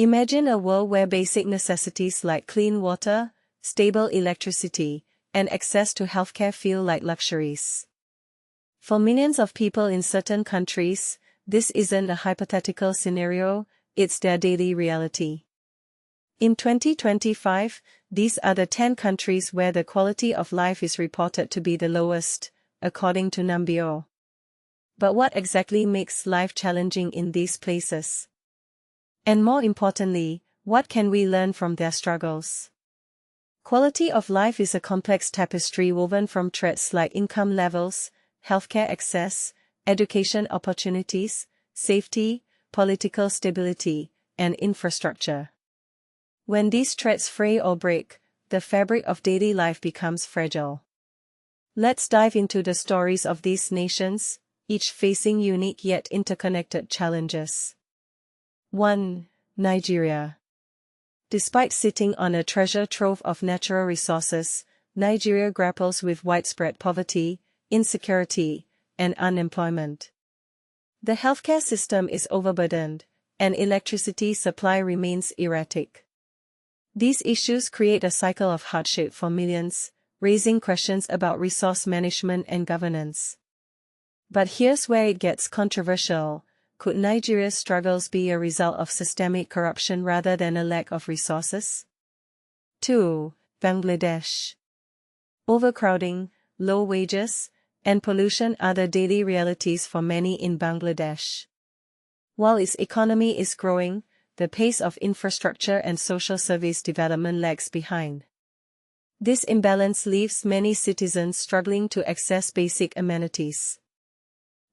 Imagine a world where basic necessities like clean water, stable electricity, and access to healthcare feel like luxuries. For millions of people in certain countries, this isn't a hypothetical scenario, it's their daily reality. In 2025, these are the 10 countries where the quality of life is reported to be the lowest, according to Numbeo. But what exactly makes life challenging in these places? And more importantly, what can we learn from their struggles? Quality of life is a complex tapestry woven from threads like income levels, healthcare access, education opportunities, safety, political stability, and infrastructure. When these threads fray or break, the fabric of daily life becomes fragile. Let's dive into the stories of these nations, each facing unique yet interconnected challenges. 1. Nigeria. Despite sitting on a treasure trove of natural resources, Nigeria grapples with widespread poverty, insecurity, and unemployment. The healthcare system is overburdened, and electricity supply remains erratic. These issues create a cycle of hardship for millions, raising questions about resource management and governance. But here's where it gets controversial. Could Nigeria's struggles be a result of systemic corruption rather than a lack of resources? 2. Bangladesh. Overcrowding, low wages, and pollution are the daily realities for many in Bangladesh. While its economy is growing, the pace of infrastructure and social service development lags behind. This imbalance leaves many citizens struggling to access basic amenities.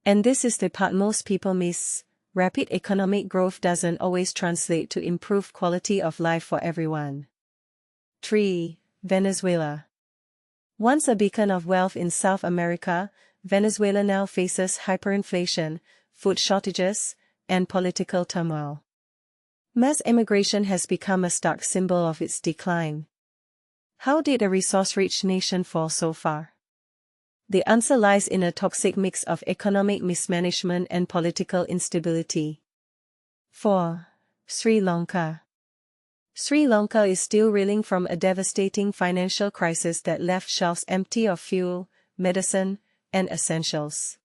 And this is the part most people miss. Rapid economic growth doesn't always translate to improved quality of life for everyone. 3. Venezuela. Once a beacon of wealth in South America, Venezuela now faces hyperinflation, food shortages, and political turmoil. Mass immigration has become a stark symbol of its decline. How did a resource-rich nation fall so far? The answer lies in a toxic mix of economic mismanagement and political instability. 4. Sri Lanka. Sri Lanka is still reeling from a devastating financial crisis that left shelves empty of fuel, medicine, and essentials.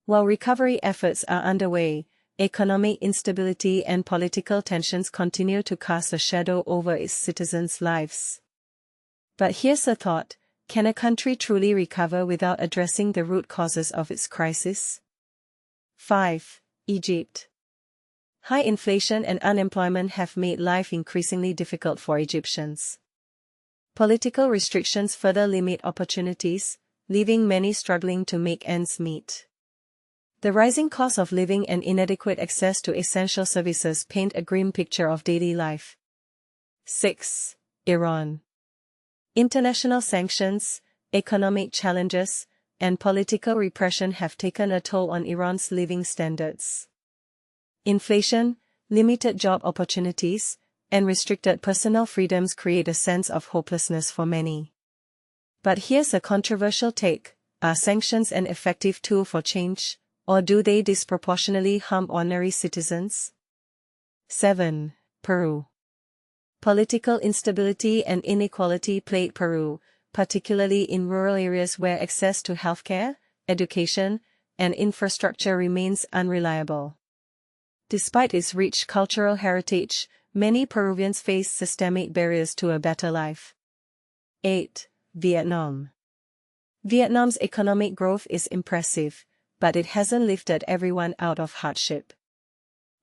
While recovery efforts are underway, economic instability and political tensions continue to cast a shadow over its citizens' lives. But here's a thought: can a country truly recover without addressing the root causes of its crisis? 5. Egypt. High inflation and unemployment have made life increasingly difficult for Egyptians. Political restrictions further limit opportunities, leaving many struggling to make ends meet. The rising cost of living and inadequate access to essential services paint a grim picture of daily life. 6. Iran. International sanctions, economic challenges, and political repression have taken a toll on Iran's living standards. Inflation, limited job opportunities, and restricted personal freedoms create a sense of hopelessness for many. But here's a controversial take: are sanctions an effective tool for change, or do they disproportionately harm ordinary citizens? 7. Peru. Political instability and inequality plague Peru, particularly in rural areas where access to healthcare, education, and infrastructure remains unreliable. Despite its rich cultural heritage, many Peruvians face systemic barriers to a better life. 8. Vietnam. Vietnam's economic growth is impressive, but it hasn't lifted everyone out of hardship.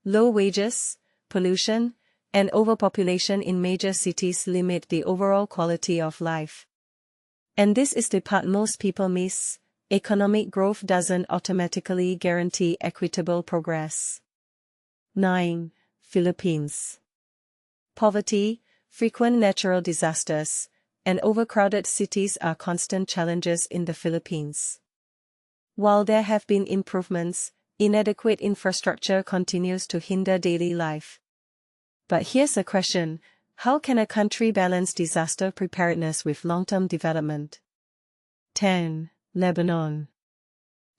Low wages, pollution, and overpopulation in major cities limit the overall quality of life. And this is the part most people miss: economic growth doesn't automatically guarantee equitable progress. 9. Philippines. Poverty, frequent natural disasters, and overcrowded cities are constant challenges in the Philippines. While there have been improvements, inadequate infrastructure continues to hinder daily life. But here's a question: how can a country balance disaster preparedness with long-term development? 10. Lebanon.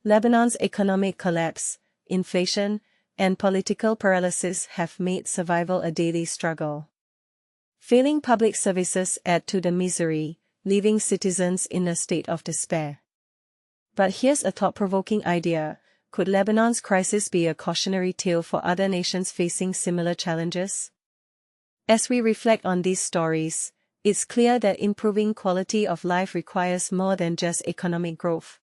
Lebanon's economic collapse, inflation, and political paralysis have made survival a daily struggle. Failing public services add to the misery, leaving citizens in a state of despair. But here's a thought-provoking idea: could Lebanon's crisis be a cautionary tale for other nations facing similar challenges? As we reflect on these stories, it's clear that improving quality of life requires more than just economic growth.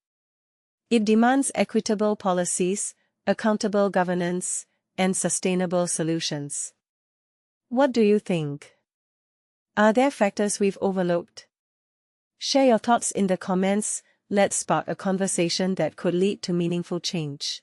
It demands equitable policies, accountable governance, and sustainable solutions. What do you think? Are there factors we've overlooked? Share your thoughts in the comments. Let's spark a conversation that could lead to meaningful change.